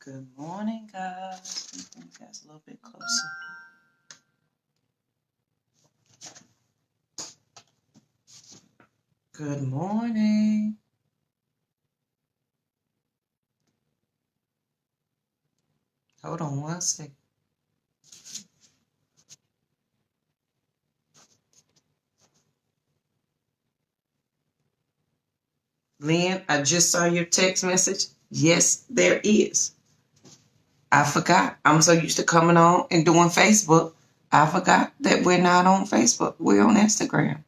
Good morning, guys. Bring you guys a little bit closer. Good morning. Hold on one second. Lynn, I just saw your text message. Yes, there is. I forgot. I'm so used to coming on and doing Facebook. I forgot that we're not on Facebook. We're on Instagram.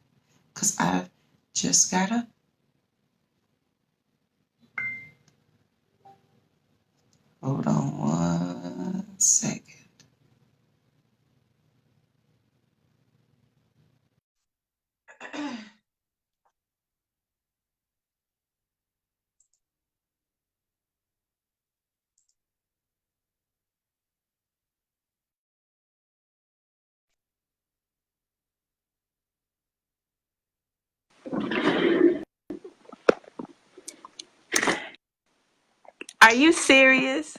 Because I just got up. Hold on one second. Are you serious?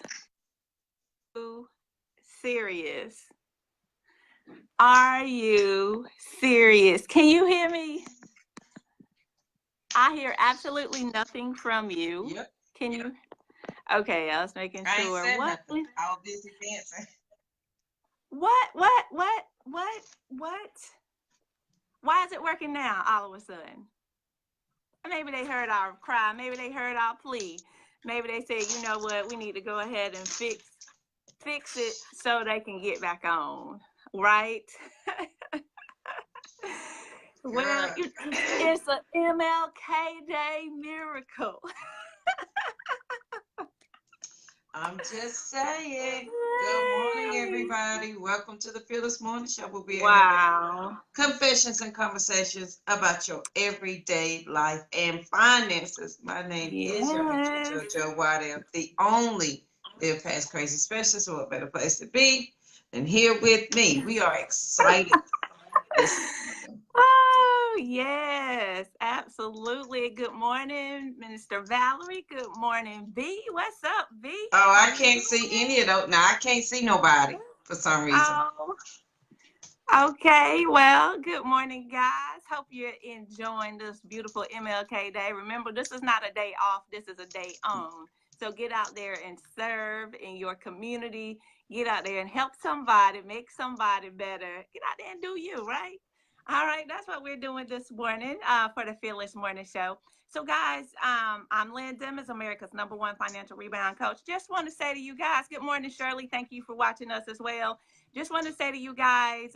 Serious? Are you serious? Can you hear me? I hear absolutely nothing from you. Yep. Can you? Okay, I was making I ain't sure. said What? nothing. I was busy dancing. What? Why is it working now all of a sudden? Maybe they heard our cry. Maybe they heard our plea. Maybe they said, you know what, we need to go ahead and fix it so they can get back on, right? Well, it's an MLK Day miracle. I'm just saying. Good morning, everybody. Welcome to the Fearless Morning Show. We'll be having confessions and conversations about your everyday life and finances. My name is your JoJo Waddell, the only Live Fast Crazy Specialist. So what better place to be than here with me? We are excited. Oh, yes, absolutely. Good morning, Minister Valerie. Good morning, V. What's up, V? Oh, I can't see any of those. Now, I can't see nobody for some reason. Oh, okay. Well, good morning, guys. Hope you're enjoying this beautiful MLK Day. Remember, this is not a day off. This is a day on. So get out there and serve in your community. Get out there and help somebody, make somebody better. Get out there and do you, right? All right, that's what we're doing this morning for the Fearless Morning Show. So, guys, I'm Lynn Dimmons, America's #1 financial rebound coach. Just want to say to you guys, good morning, Shirley. Thank you for watching us as well. Just want to say to you guys,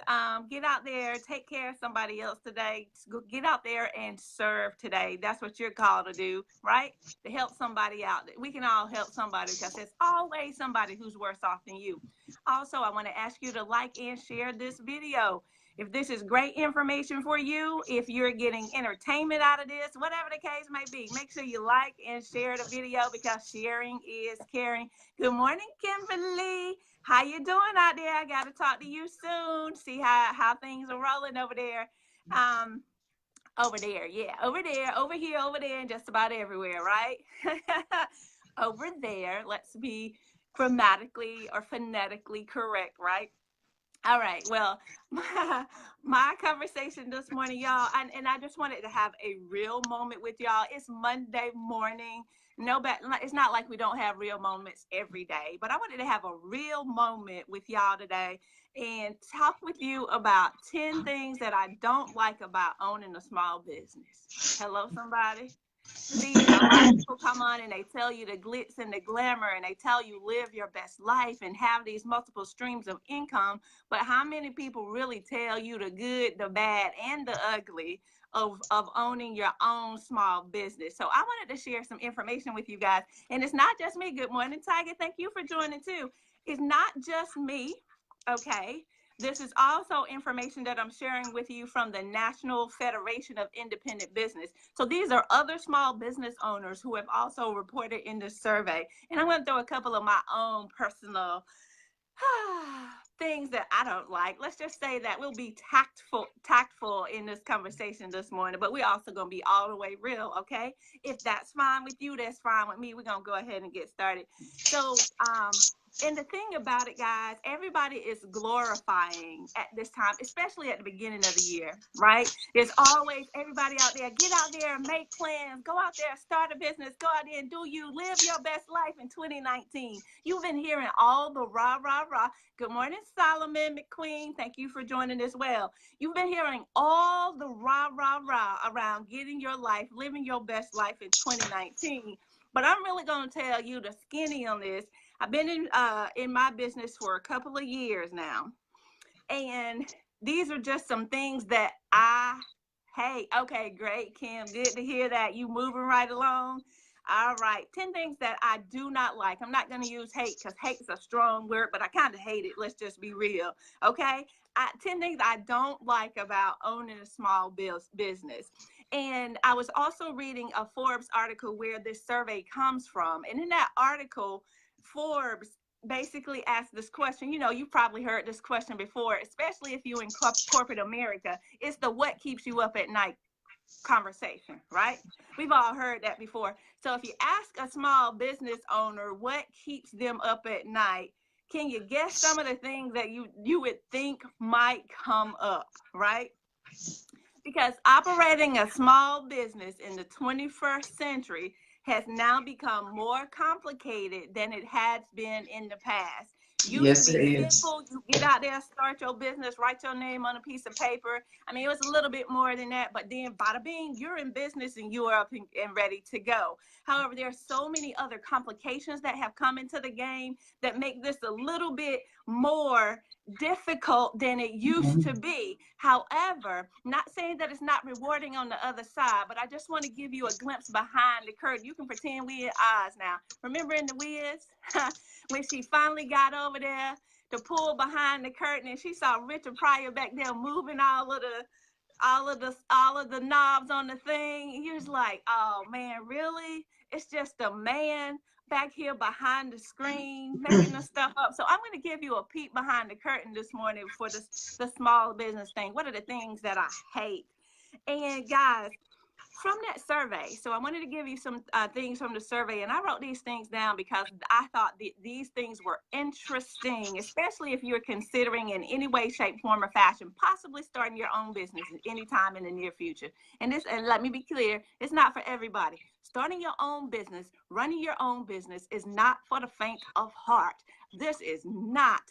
get out there, take care of somebody else today. Get out there and serve today. That's what you're called to do, right? To help somebody out. We can all help somebody because there's always somebody who's worse off than you. Also, I want to ask you to like and share this video. If this is great information for you, if you're getting entertainment out of this, whatever the case may be, make sure you like and share the video because sharing is caring. Good morning, Kimberly. How you doing out there? I got to talk to you soon. See how things are rolling over there. Over there, yeah, over there, over here, over there, and just about everywhere, right? Over there. Let's be grammatically or phonetically correct, right? All right. Well, my conversation this morning, y'all, and I just wanted to have a real moment with y'all. It's Monday morning. It's not like we don't have real moments every day, but I wanted to have a real moment with y'all today and talk with you about 10 things that I don't like about owning a small business. Hello, somebody. See, a lot of people come on and they tell you the glitz and the glamour and they tell you live your best life and have these multiple streams of income. But how many people really tell you the good, the bad, and the ugly of owning your own small business? So I wanted to share some information with you guys. And it's not just me. Good morning, Tiger. Thank you for joining too. It's not just me. Okay. This is also information that I'm sharing with you from the National Federation of Independent Business. So these are other small business owners who have also reported in this survey. And I'm going to throw a couple of my own personal things that I don't like. Let's just say that we'll be tactful in this conversation this morning, but we're also going to be all the way real, okay? If that's fine with you, that's fine with me. We're going to go ahead and get started. So, and the thing about it, guys, everybody is glorifying at this time, especially at the beginning of the year, right? There's always everybody out there, get out there, make plans, go out there, start a business, go out there and do you, live your best life in 2019. You've been hearing all the rah, rah, rah. Good morning, Solomon McQueen. Thank you for joining as well. You've been hearing all the rah, rah, rah around getting your life, living your best life in 2019. But I'm really going to tell you the skinny on this. I've been in my business for a couple of years now, and these are just some things that I hate. Okay, great, Kim. Good to hear that. You moving right along. All right, 10 things that I do not like. I'm not going to use hate because hate is a strong word, but I kind of hate it. Let's just be real, okay? 10 things I don't like about owning a small business. And I was also reading a Forbes article where this survey comes from. And in that article, Forbes basically asked this question. You know, you've probably heard this question before, especially if you're in corporate America. It's the what keeps you up at night conversation, right? We've all heard that before. So if you ask a small business owner what keeps them up at night, can you guess some of the things that you would think might come up, right? Because operating a small business in the 21st century has now become more complicated than it has been in the past. Used to be simple. You get out there, start your business, write your name on a piece of paper. I mean, it was a little bit more than that, but then bada bing, you're in business and you are up and ready to go. However, there are so many other complications that have come into the game that make this a little bit more difficult than it used to be. However, not saying that it's not rewarding on the other side, but I just want to give you a glimpse behind the curtain. You can pretend we in Oz now. Remember in The Wiz when she finally got over there to pull behind the curtain and she saw Richard Pryor back there moving all of the knobs on the thing. And he was like, oh man, really? It's just a man back here behind the screen making the stuff up. So I'm going to give you a peek behind the curtain this morning for the small business thing. What are the things that I hate? And guys, from that survey, so I wanted to give you some things from the survey, and I wrote these things down because I thought these things were interesting, especially if you're considering in any way, shape, form, or fashion, possibly starting your own business at any time in the near future. And let me be clear, it's not for everybody. Starting your own business, running your own business is not for the faint of heart. This is not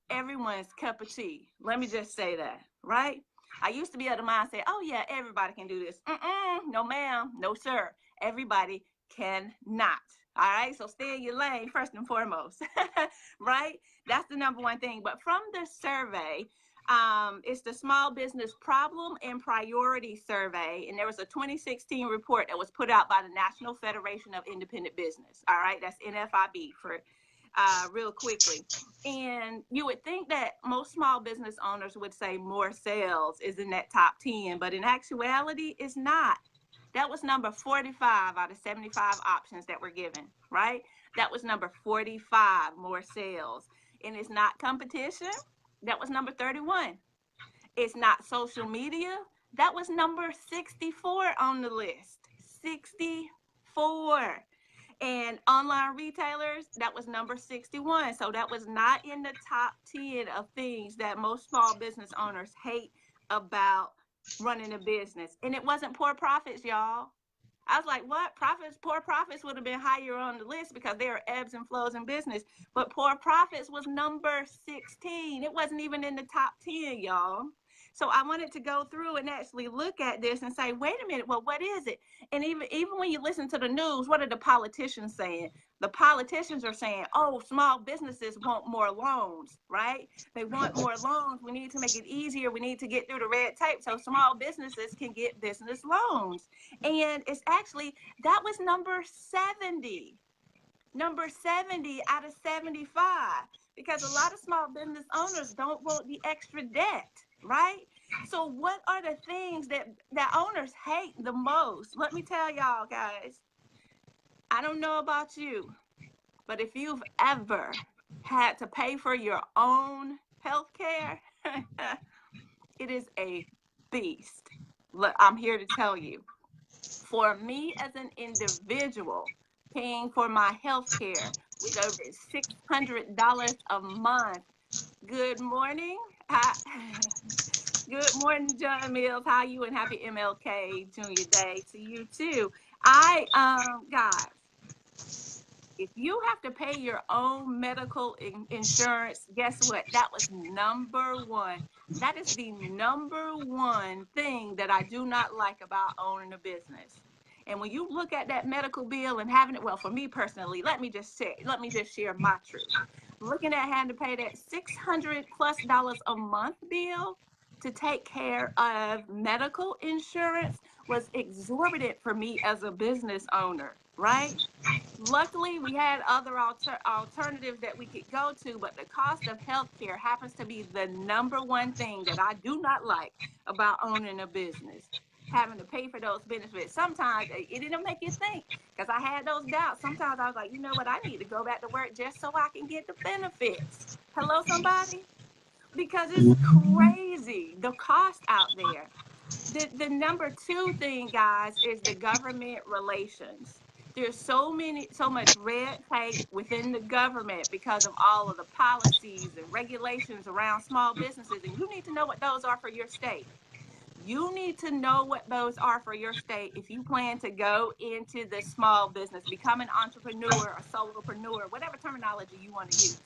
everyone's cup of tea. Let me just say that, right? I used to be of the mindset, oh yeah, everybody can do this. No ma'am, no sir. Everybody cannot. All right, so stay in your lane first and foremost, right? That's the number one thing. But from the survey, it's the Small Business Problem and Priority Survey, and there was a 2016 report that was put out by the National Federation of Independent Business. All right, that's NFIB for real quickly. And you would think that most small business owners would say more sales is in that top 10, but in actuality, it's not. That was number 45 out of 75 options that were given, right? That was number 45, more sales. And it's not competition. That was number 31. It's not social media. That was number 64 on the list. 64. And online retailers, that was number 61. So that was not in the top 10 of things that most small business owners hate about running a business. And it wasn't poor profits, y'all. I was like, what? Poor profits would have been higher on the list because there are ebbs and flows in business. But poor profits was number 16. It wasn't even in the top 10, y'all. So I wanted to go through and actually look at this and say, wait a minute, well, what is it? And even when you listen to the news, what are the politicians saying? The politicians are saying, oh, small businesses want more loans, right? They want more loans. We need to make it easier. We need to get through the red tape so small businesses can get business loans. And it's actually, that was number 70. Number 70 out of 75, because a lot of small business owners don't want the extra debt, right? So what are the things that owners hate the most? Let me tell y'all, guys. I don't know about you, but if you've ever had to pay for your own healthcare, it is a beast. Look, I'm here to tell you. For me as an individual, paying for my health care was over $600 a month. Good morning. Good morning, John Mills. How are you? And happy MLK Junior Day to you too. Guys, if you have to pay your own medical insurance, guess what? That was number one. That is the number one thing that I do not like about owning a business. And when you look at that medical bill and having it, well, for me personally, let me just share my truth. Looking at having to pay that $600+ a month bill to take care of medical insurance was exorbitant for me as a business owner, right? Luckily, we had other alternatives that we could go to, but the cost of healthcare happens to be the number one thing that I do not like about owning a business. Having to pay for those benefits. Sometimes it didn't make you think because I had those doubts. Sometimes I was like, you know what, I need to go back to work just so I can get the benefits. Hello, somebody? Because it's crazy the cost out there. The number two thing, guys, is the government relations. There's so much red tape within the government because of all of the policies and regulations around small businesses, and you need to know what those are for your state. You need to know what those are for your state if you plan to go into the small business, become an entrepreneur, a solopreneur, whatever terminology you want to use.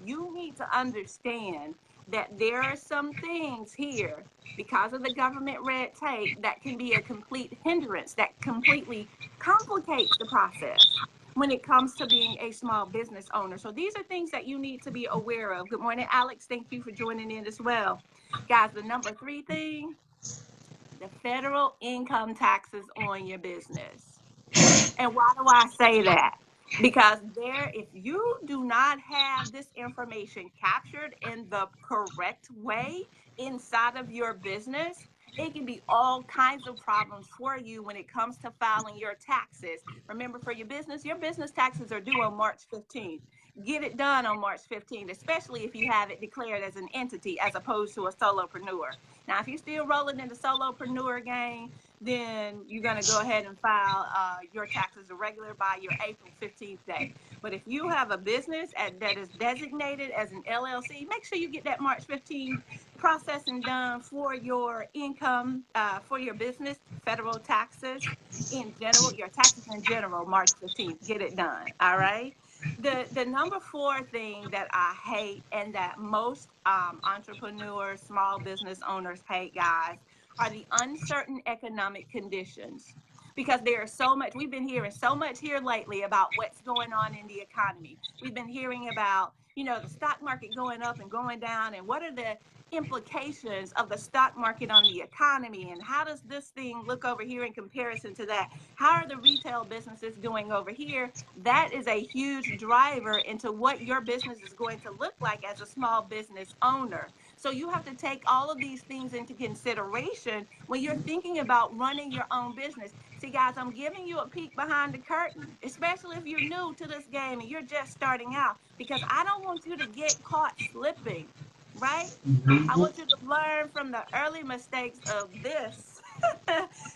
You need to understand that there are some things here because of the government red tape that can be a complete hindrance that completely complicates the process when it comes to being a small business owner. So these are things that you need to be aware of. Good morning, Alex. Thank you for joining in as well. Guys, the number three thing, the federal income taxes on your business. And why do I say that? Because if you do not have this information captured in the correct way inside of your business, it can be all kinds of problems for you when it comes to filing your taxes. Remember, for your business taxes are due on March 15th. Get it done on March 15th, especially if you have it declared as an entity as opposed to a solopreneur. Now, if you're still rolling in the solopreneur game, then you're going to go ahead and file your taxes regular by your April 15th date. But if you have a business that is designated as an LLC, make sure you get that March 15th processing done for your income, for your business, federal taxes in general, your taxes in general, March 15th. Get it done. All right. The number four thing that I hate and that most entrepreneurs, small business owners hate, guys, are the uncertain economic conditions. Because there is so much, we've been hearing so much here lately about what's going on in the economy. We've been hearing about, the stock market going up and going down, and what are the implications of the stock market on the economy, and how does this thing look over here in comparison to that? How are the retail businesses doing over here? That is a huge driver into what your business is going to look like as a small business owner. So you have to take all of these things into consideration when you're thinking about running your own business. See, guys, I'm giving you a peek behind the curtain, especially if you're new to this game and you're just starting out, because I don't want you to get caught slipping, right? I want you to learn from the early mistakes of this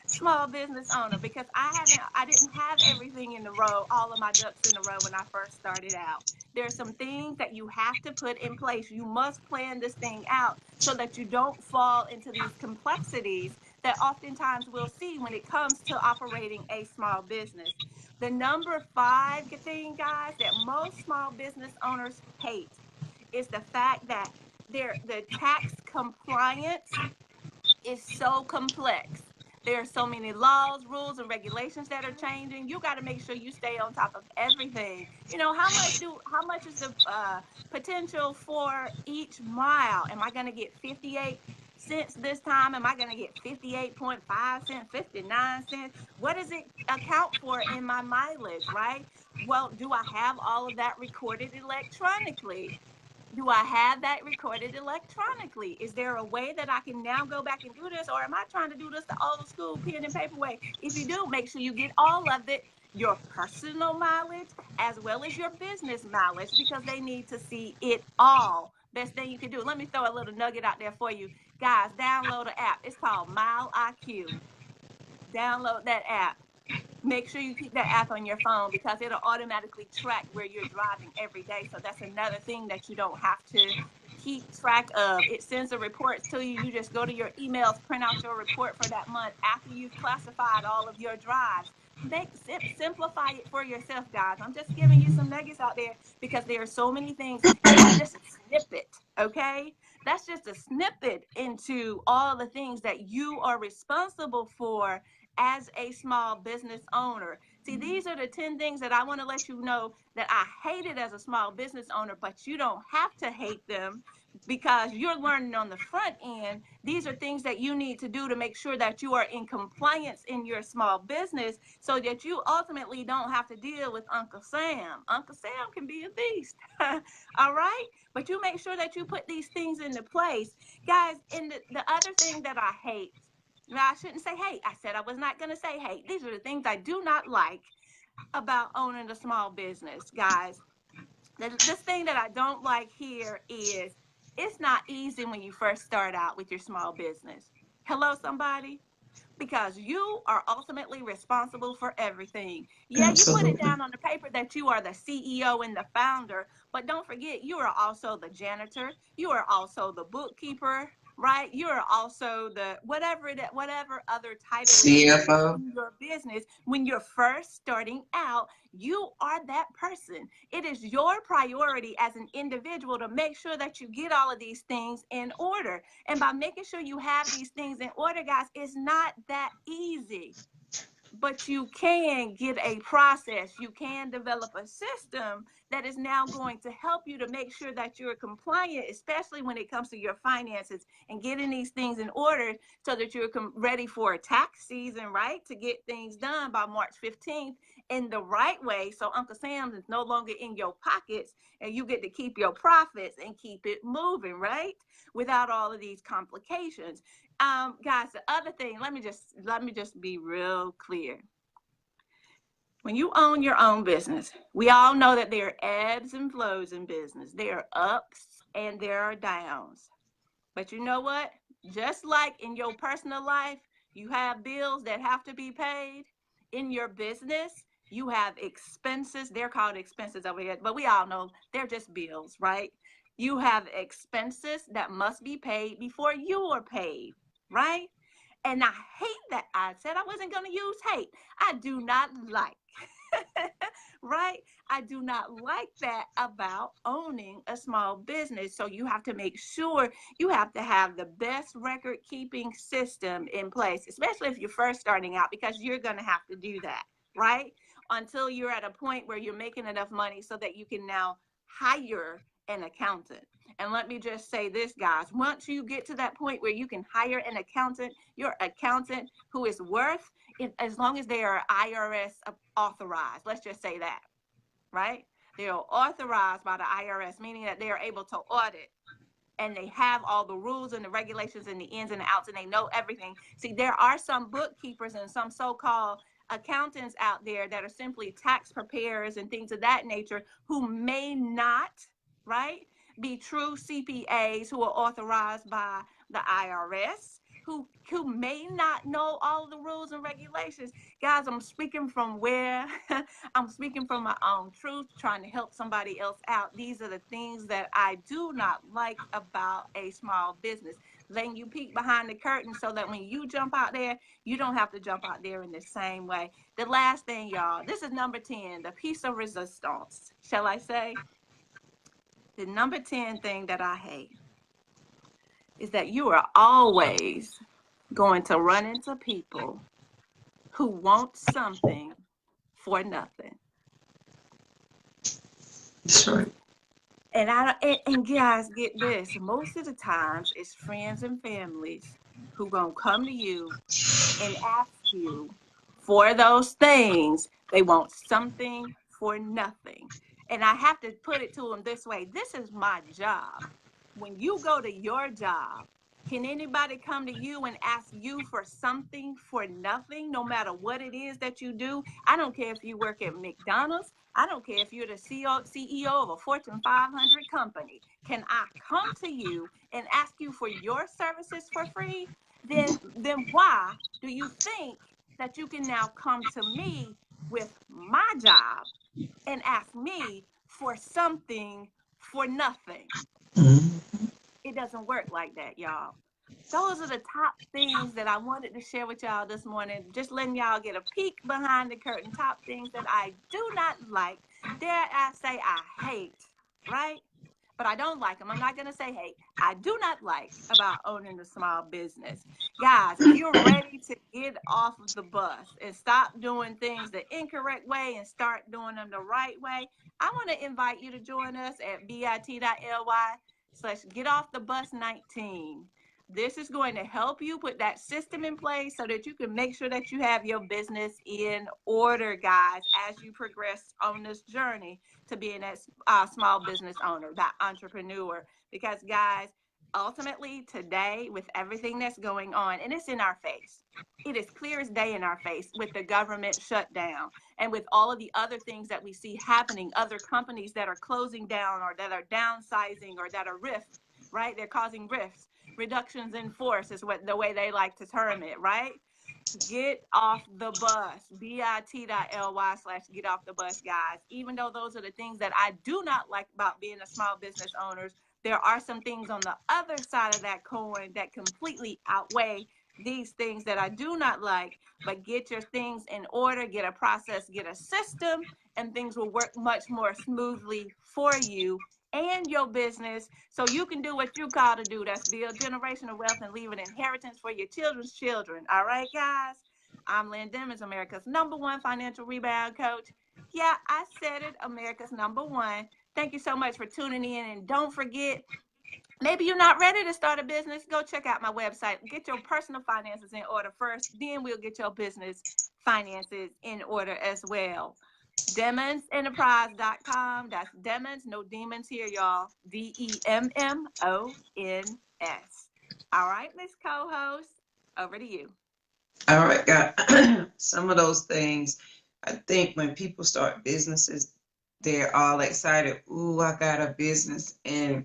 small business owner, because I didn't have everything in the row, all of my ducks in a row when I first started out. There are some things that you have to put in place. You must plan this thing out so that you don't fall into these complexities that oftentimes we'll see when it comes to operating a small business. The number five thing, guys, that most small business owners hate is the fact that the tax compliance is so complex. There are so many laws, rules, and regulations that are changing. You got to make sure you stay on top of everything. How much is the potential for each mile? Am I going to get 58 cents this time? Am I going to get 58.5 cents, 59 cents? What does it account for in my mileage, right? Well, do I have all of that recorded electronically? Do I have that recorded electronically? Is there a way that I can now go back and do this? Or am I trying to do this the old school pen and paper way? If you do, make sure you get all of it, your personal mileage as well as your business mileage, because they need to see it all Best thing you can do. Let me throw a little nugget out there for you. Guys, download an app. It's called Mile IQ. Download that app. Make sure you keep that app on your phone because it'll automatically track where you're driving every day. So that's another thing that you don't have to keep track of. It sends the reports to you. You just go to your emails, print out your report for that month after you've classified all of your drives. Simplify it for yourself, guys. I'm just giving you some nuggets out there because there are so many things, and that's just a snippet, okay? That's just a snippet into all the things that you are responsible for as a small business owner. See, these are the 10 things that I want to let you know that I hated as a small business owner, but you don't have to hate them because you're learning on the front end. These are things that you need to do to make sure that you are in compliance in your small business so that you ultimately don't have to deal with Uncle Sam. Uncle Sam can be a beast. All right? But you make sure that you put these things into place. Guys, and the other thing that I hate, now, I shouldn't say hate. I said I was not going to say hate. These are the things I do not like about owning a small business, guys. This thing that I don't like here is it's not easy when you first start out with your small business. Hello, somebody? Because you are ultimately responsible for everything. Yeah, you put it down on the paper that you are the CEO and the founder, but don't forget you are also the janitor, you are also the bookkeeper, right? You are also the whatever other title it is in your business. When you're first starting out, you are that person. It is your priority as an individual to make sure that you get all of these things in order. And by making sure you have these things in order, guys, it's not that easy. But you can get a process. You can develop a system that is now going to help you to make sure that you're compliant, especially when it comes to your finances and getting these things in order so that you're ready for a tax season, right? To get things done by March 15th in the right way. So Uncle Sam is no longer in your pockets and you get to keep your profits and keep it moving, right? Without all of these complications. Guys, the other thing, let me just be real clear. When you own your own business, we all know that there are ebbs and flows in business. There are ups and there are downs. But you know what? Just like in your personal life, you have bills that have to be paid. In your business, you have expenses. They're called expenses over here, but we all know they're just bills, right? You have expenses that must be paid before you are paid, right? And I hate that. I said I wasn't going to use hate. I do not like, right? I do not like that about owning a small business. So you have to make sure you have to have the best record keeping system in place, especially if you're first starting out, because you're going to have to do that, right? Until you're at a point where you're making enough money so that you can now hire an accountant. And let me just say this, guys, once you get to that point where you can hire an accountant, your accountant who is worth, as long as they are IRS authorized, let's just say that, right? They are authorized by the IRS, meaning that they are able to audit and they have all the rules and the regulations and the ins and the outs and they know everything. See, there are some bookkeepers and some so-called accountants out there that are simply tax preparers and things of that nature who may not, right, be true CPAs who are authorized by the IRS, who may not know all the rules and regulations. Guys, I'm speaking from where I'm speaking from my own truth, trying to help somebody else out. These are the things that I do not like about a small business. Letting you peek behind the curtain so that when you jump out there, you don't have to jump out there in the same way. The last thing, y'all, this is number 10, the piece of resistance, shall I say? The number 10 thing that I hate is that you are always going to run into people who want something for nothing. That's right. And guys, get this. Most of the times, it's friends and families who gonna come to you and ask you for those things. They want something for nothing. And I have to put it to them this way. This is my job. When you go to your job, Can anybody come to you and ask you for something for nothing, no matter what it is that you do? I don't care if you work at McDonald's. I don't care if you're the CEO of a Fortune 500 company. Can I come to you and ask you for your services for free? Then why do you think that you can now come to me with my job and ask me for something for nothing? Mm-hmm. It doesn't work like that, y'all. Those are the top things that I wanted to share with y'all this morning. Just letting y'all get a peek behind the curtain. Top things that I do not like. Dare I say I hate, right? But I don't like them. I'm not going to say hate. I do not like about owning a small business. Guys, if you're ready to get off of the bus and stop doing things the incorrect way and start doing them the right way, I want to invite you to join us at bit.ly/getoffthebus19. This is going to help you put that system in place so that you can make sure that you have your business in order, guys, as you progress on this journey to being that small business owner, that entrepreneur. Because, guys, ultimately today, with everything that's going on, and it's in our face, it is clear as day in our face with the government shutdown and with all of the other things that we see happening, other companies that are closing down or that are downsizing or that are rifts, right? They're causing rifts. Reductions in force is what the way they like to term it, right? Get off the bus. bit.ly/get off the bus, guys. Even though those are the things that I do not like about being a small business owner, there are some things on the other side of that coin that completely outweigh these things that I do not like. But get your things in order, get a process, get a system, and things will work much more smoothly for you and your business, so you can do what you call to do. That's build generational wealth and leave an inheritance for your children's children. All right, guys? I'm Lynn Dimmons, America's #1 financial rebound coach. Yeah, I said it, America's #1. Thank you so much for tuning in. And don't forget, maybe you're not ready to start a business. Go check out my website. Get your personal finances in order first. Then we'll get your business finances in order as well. DemmonsEnterprise.com. That's Demmons, no demons here, y'all. DEMMONS. All right, Miss Co-host, over to you. All right, God. Some of those things, I think when people start businesses, they're all excited. Ooh, I got a business. And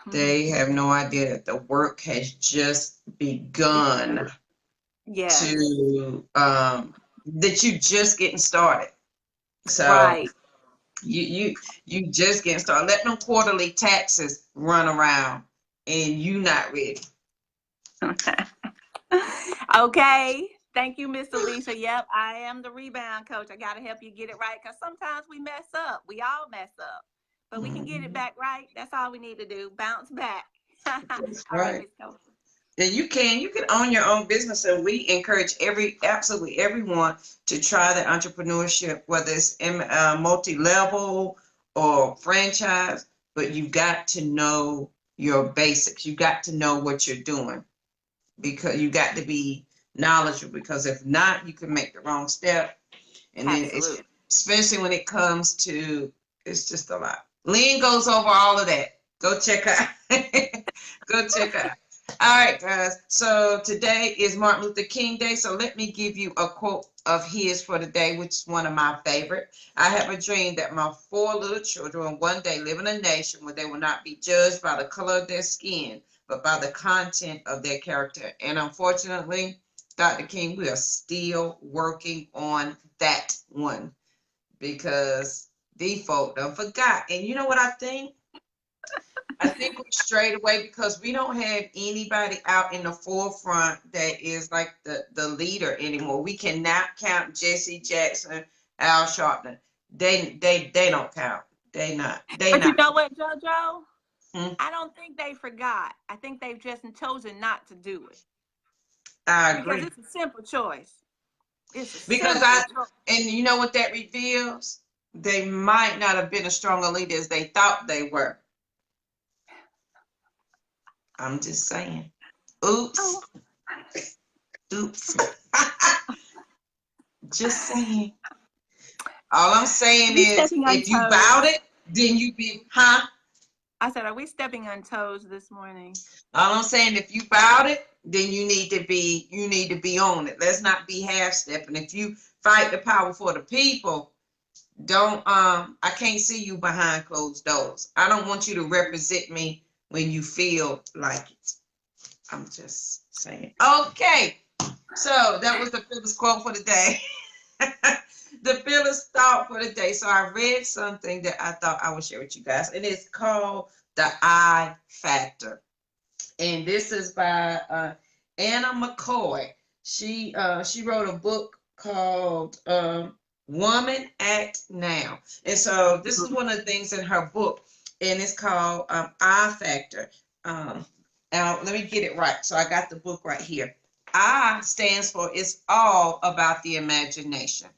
they have no idea that the work has just begun. Yes. That you just getting started. So right. you just getting started. Let them quarterly taxes run around and you not ready. Okay. Thank you, Miss Alicia. Yep, I am the rebound coach. I got to help you get it right because sometimes we mess up. We all mess up. But we can get it back right. That's all we need to do. Bounce back. All right, Miss Coach. And you can own your own business, and we encourage absolutely everyone to try the entrepreneurship, whether it's multi-level or franchise. But you got to know your basics. You got to know what you're doing, because you got to be knowledgeable. Because if not, you can make the wrong step, and then especially when it comes to, it's just a lot. Lynn goes over all of that. Go check out. Go check out. All right, guys. So today is Martin Luther King Day. So let me give you a quote of his for the day, which is one of my favorite. I have a dream that my 4 little children will one day live in a nation where they will not be judged by the color of their skin, but by the content of their character. And unfortunately, Dr. King, we are still working on that one because the folk done forgot. And you know what I think? I think we strayed away because we don't have anybody out in the forefront that is like the leader anymore. We cannot count Jesse Jackson, Al Sharpton. They don't count. But you know what, JoJo? I don't think they forgot. I think they've just chosen not to do it. I agree. Because it's a simple choice. And you know what that reveals? They might not have been as strong a leader as they thought they were. I'm just saying. Oops. Oops. Just saying. All I'm saying is, if you bout it, then you be, I said, are we stepping on toes this morning? All I'm saying, if you filed it, then you need to be on it. Let's not be half stepping. If you fight the power for the people, don't I can't see you behind closed doors. I don't want you to represent me when you feel like it. I'm just saying. Okay. So that was the Phyllis quote for the day. The Phyllis thought for the day. So I read something that I thought I would share with you guys, and it's called the I Factor. And this is by Anna McCoy. She wrote a book called Woman Act Now. And so this is one of the things in her book, and it's called I Factor. Now let me get it right. So I got the book right here. I stands for it's all about the imagination,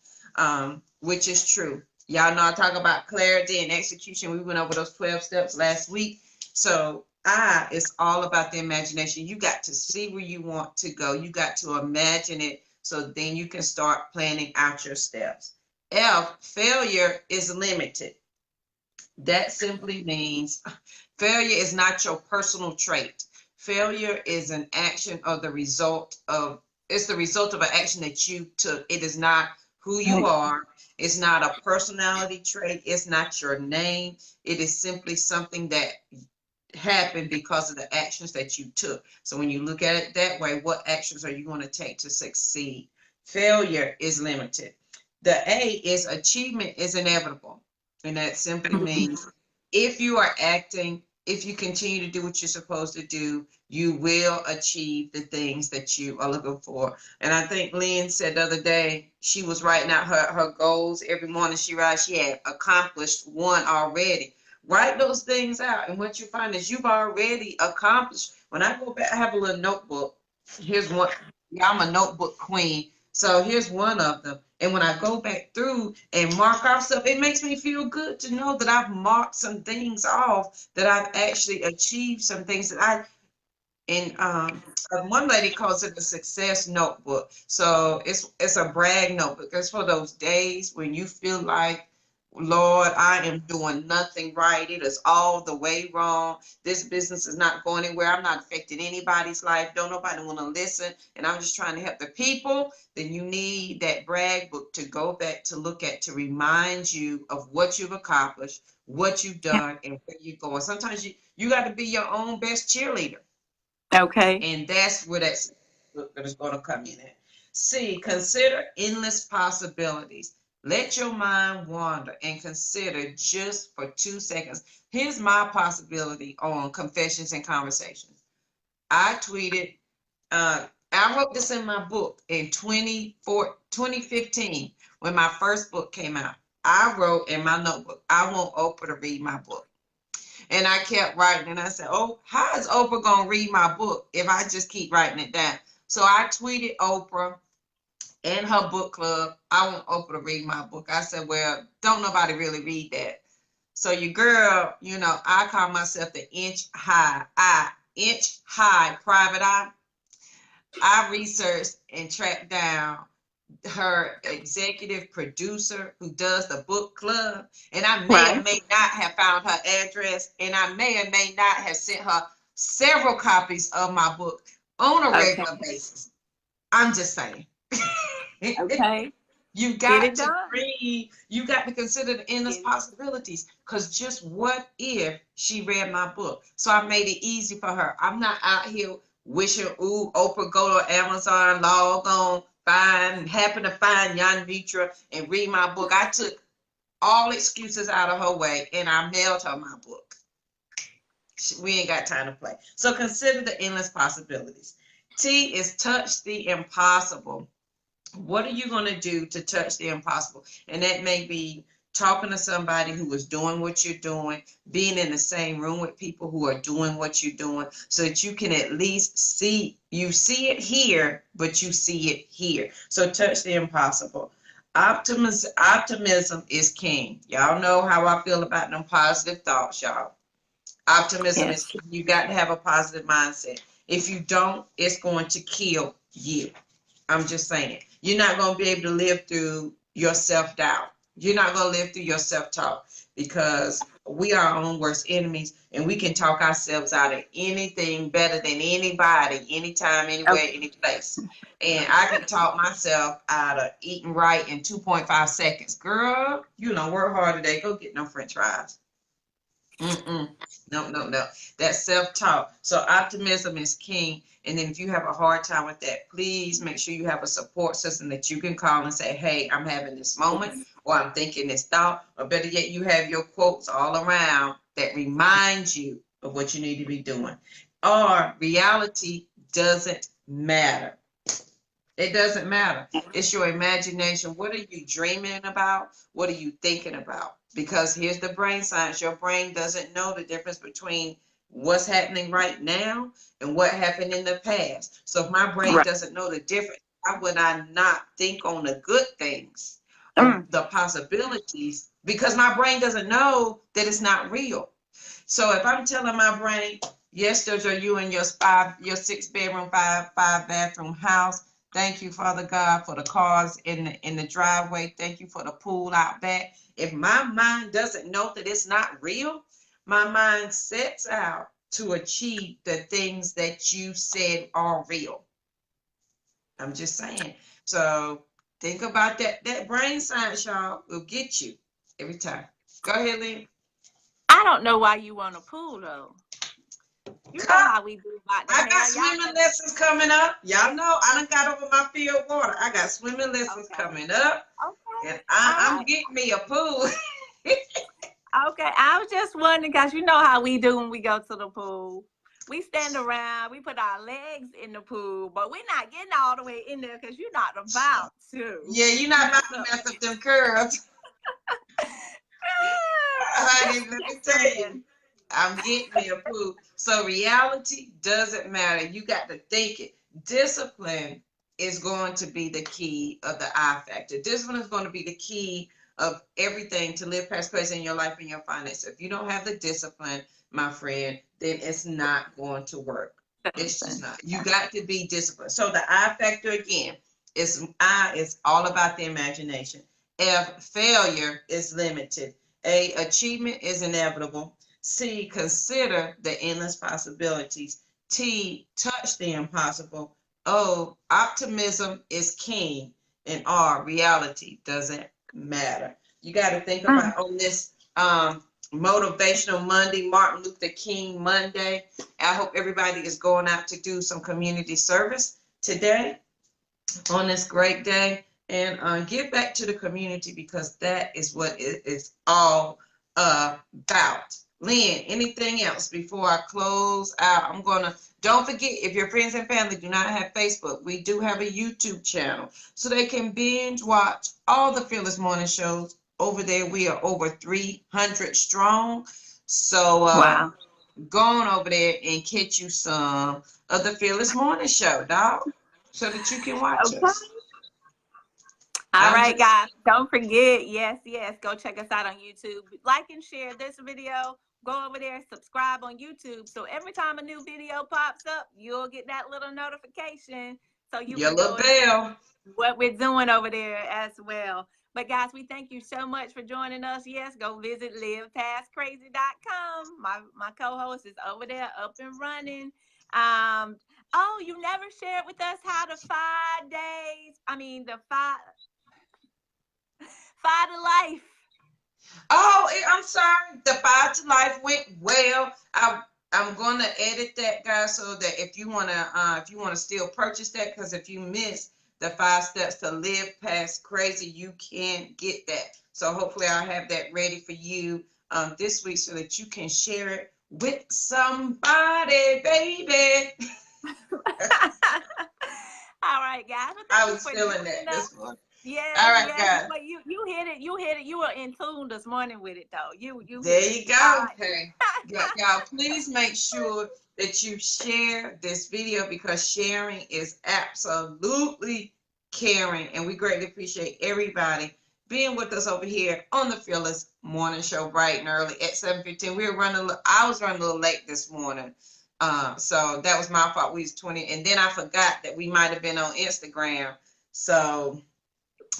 which is true. Y'all know I talk about clarity and execution. We went over those 12 steps last week. So I is all about the imagination. You got to see where you want to go. You got to imagine it, so then you can start planning out your steps. F, failure is limited. That simply means failure is not your personal trait. Failure is an action or the result of, it's the result of an action that you took. It is not who you are. It's not a personality trait. It's not your name. It is simply something that happened because of the actions that you took. So when you look at it that way, what actions are you going to take to succeed? Failure is limited. The A is achievement is inevitable. And that simply means if you are acting, if you continue to do what you're supposed to do, you will achieve the things that you are looking for. And I think Lynn said the other day, she was writing out her goals every morning. She writes, she had accomplished one already. Write those things out. And what you find is you've already accomplished. When I go back, I have a little notebook. Here's one. Yeah, I'm a notebook queen. So here's one of them. And when I go back through and mark off stuff, it makes me feel good to know that I've marked some things off, that I've actually achieved some things that one lady calls it a success notebook. So it's a brag notebook. It's for those days when you feel like, Lord, I am doing nothing right. It is all the way wrong. This business is not going anywhere. I'm not affecting anybody's life. Don't nobody want to listen. And I'm just trying to help the people. Then you need that brag book to go back to look at, to remind you of what you've accomplished, what you've done, and where you're going. Sometimes you got to be your own best cheerleader. Okay. And that's where that is going to come in at. C, consider endless possibilities. Let your mind wander and consider just for 2 seconds. Here's my possibility on Confessions and Conversations. I tweeted, I wrote this in my book in 2015 when my first book came out. I wrote in my notebook, I want Oprah to read my book. And I kept writing, and I said, oh, how is Oprah going to read my book if I just keep writing it down? So I tweeted Oprah and her book club, I want Oprah to read my book. I said, well, don't nobody really read that. So your girl, you know, I call myself the inch high private eye. I researched and tracked down her executive producer who does the book club. And I may or may not have found her address. And I may or may not have sent her several copies of my book on a regular basis. I'm just saying. Okay. You got to read, you got to consider the endless possibilities, because just what if she read my book? So I made it easy for her. I'm not out here wishing, ooh, Oprah, go to Amazon, log on, happen to find Jan Vitra and read my book. I took all excuses out of her way and I mailed her my book. We ain't got time to play. So consider the endless possibilities. T is touch the impossible. What are you going to do to touch the impossible? And that may be talking to somebody who is doing what you're doing, being in the same room with people who are doing what you're doing, so that you can at least see it here, but you see it here. So touch the impossible. Optimism is king. Y'all know how I feel about them positive thoughts, y'all. Optimism is king. You got to have a positive mindset. If you don't, it's going to kill you. I'm just saying. You're not going to be able to live through your self-doubt. You're not going to live through your self-talk, because we are our own worst enemies, and we can talk ourselves out of anything better than anybody, anytime, anywhere, any place. And I can talk myself out of eating right in 2.5 seconds. Girl, you know, work hard today. Go get no French fries. Mm-mm. No, no, no. That's self-talk. So optimism is king. And then if you have a hard time with that, please make sure you have a support system that you can call and say, hey, I'm having this moment, or I'm thinking this thought, or better yet, you have your quotes all around that remind you of what you need to be doing. Or reality doesn't matter. It doesn't matter. It's your imagination. What are you dreaming about? What are you thinking about? Because here's the brain science. Your brain doesn't know the difference between what's happening right now and what happened in the past. So if my brain doesn't know the difference, why would I not think on the good things, the possibilities? Because my brain doesn't know that it's not real. So if I'm telling my brain, yes, those are you in your 6-bedroom, five bathroom house. Thank you, Father God, for the cars in the driveway. Thank you for the pool out back. If my mind doesn't know that it's not real, my mind sets out to achieve the things that you said are real. I'm just saying. So think about that. That brain science, y'all, will get you every time. Go ahead, Lynn. I don't know why you want a pool though. You know how we do about the I got swimming lessons coming up. Y'all know I done got over my field water. I got swimming lessons coming up. Okay. And I'm getting me a pool. Okay. I was just wondering, because you know how we do when we go to the pool. We stand around, we put our legs in the pool, but we're not getting all the way in there because you're not about to. Yeah, you're not about to mess up them curves. Honey, let me tell you, I'm getting me a pool. So reality doesn't matter. You got to think it. Discipline is going to be the key of the I factor. Discipline is going to be the key of everything to live past place in your life and your finances. If you don't have the discipline, my friend, then it's not going to work. It's just not. You got to be disciplined. So the I factor again is all about the imagination. F, failure is limited. A, achievement is inevitable. C, consider the endless possibilities. T, touch the impossible. O, optimism is king. And R, reality doesn't matter. You got to think about on this Motivational Monday, Martin Luther King Monday. I hope everybody is going out to do some community service today on this great day, and give back to the community, because that is what it is all about. Lynn, anything else before I close out? Don't forget, if your friends and family do not have Facebook, we do have a YouTube channel, so they can binge watch all the Fearless Morning shows. Over there, we are over 300 strong. So wow. Go on over there and catch you some of the Fearless Morning show, dog, so that you can watch us. All right, guys. Don't forget, yes, go check us out on YouTube. Like and share this video. Go over there, subscribe on YouTube. So every time a new video pops up, you'll get that little notification. So you can know what we're doing over there as well. But guys, we thank you so much for joining us. Yes, go visit livepastcrazy.com. My co-host is over there up and running. Oh, you never shared with us how the 5 to life. Oh, I'm sorry. The 5 to life went well. I'm gonna edit that, guys, so that if you wanna still purchase that, because if you miss the 5 steps to live past crazy, you can get that. So hopefully I'll have that ready for you this week, so that you can share it with somebody, baby. All right, guys. I was feeling that this morning. Yeah. All right, guys. But you hit it. You were in tune this morning with it, though. You. There you go. Okay. Y'all, please make sure that you share this video, because sharing is absolutely caring, and we greatly appreciate everybody being with us over here on the Fearless Morning Show bright and early at 7:15. I was running a little late this morning. So that was my fault. We was 20, and then I forgot that we might have been on Instagram. So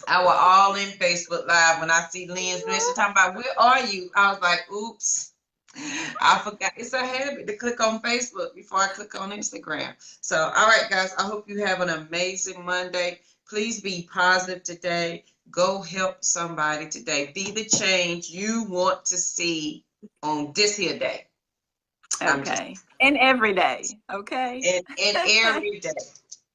I was all in Facebook Live when I see Lynn's message talking about where are you? I was like, oops. I forgot. It's a habit to click on Facebook before I click on Instagram. So, all right, guys, I hope you have an amazing Monday. Please be positive today. Go help somebody today. Be the change you want to see on this here day. Okay. And every day. Okay. And every day.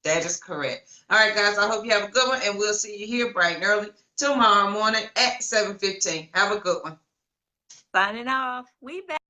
That is correct. All right, guys, I hope you have a good one, and we'll see you here bright and early tomorrow morning at 7:15. Have a good one. Signing off. We back.